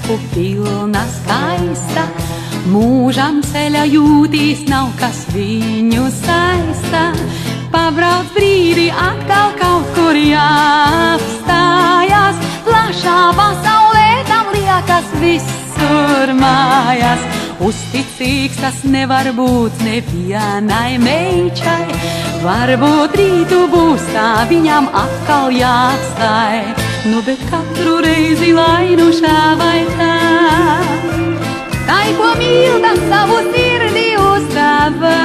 spēku pilna skaista. Mūžam ceļa jūtīs nav, kas viņu saista. Pabrauc brīdi, atkal kaut kur jāapstājas. Plašā pasaulē tam liekas visur mājas. Uzticīgs tas nevar būt nevienai meičai. Varbūt rītu būs tā viņam atkal jāatstāj. Nu, bet katru reizi lai nu šā vai tā. Tai, ko mīl, tas savu sirdi uzdāvā.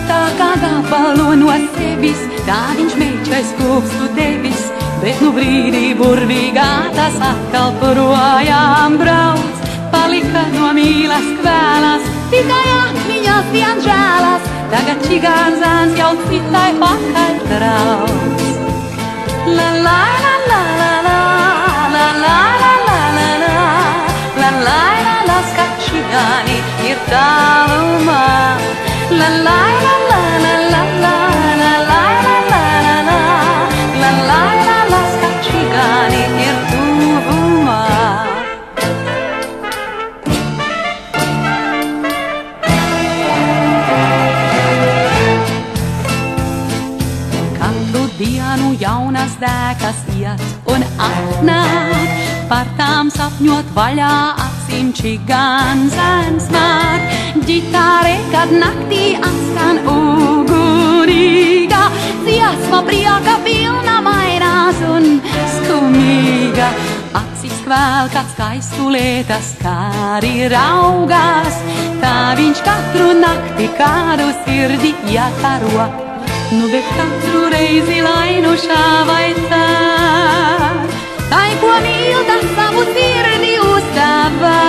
Tā kā gabalu no sevis, tā viņš meičai skūpstu devis. Bet nu brīdī burvīgā tas atkal projām brauc. Palika no mīlas kvēlas, tikai atmiņas vien žēlas. Tagad čigānzāns jau citai pakaļ trauc. La la la la la la, la la la la la la, la la la la, skat čigāni ir tālumā. La la la la la la la, la la la la la la, la la la la, skat čigāni ir tuvumā. Dienu jaunas dēkas iet un atnāk, par tām sapņot vaļā acīm čigānzēns nāk. Ģitāre, kad naktī atskan ugunīga, dziesma prieka pilna mainās un skumīga. Acīs kvēl, kad skaistu lietas kāri raugās, tā viņš katru nakti kādu sirdi iekaro. Nu, bet katru reizi lai nu šā vai tā. Tai, ko mīl, tas savu sirdi uzdāvā.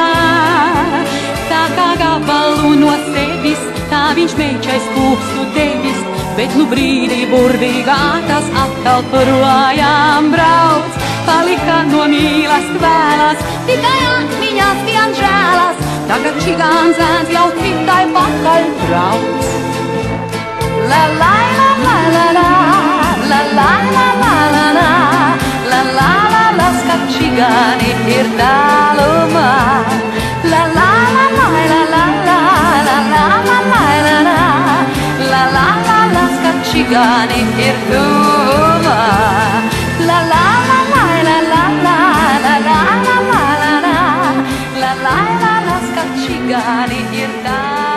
Tā kā gabalu no sevis, tā viņš meičai skūpstu devis. Bet nu brīdī burvīgā tas atkal projām brauc. Palika no mīlas kvēlas, tikai atmiņās vien žēlas. Tagad čigānzēns jau citai pakaļ brauc. La la la la la la, la la la la la la, la la la la, skat čigāni ir tālumā. La la la la la la la, la la la la la la, la la la la, skat čigāni ir tuvumā. La la la la la la la, la la la la la la, la la la la, skat čigāni ir tālumā.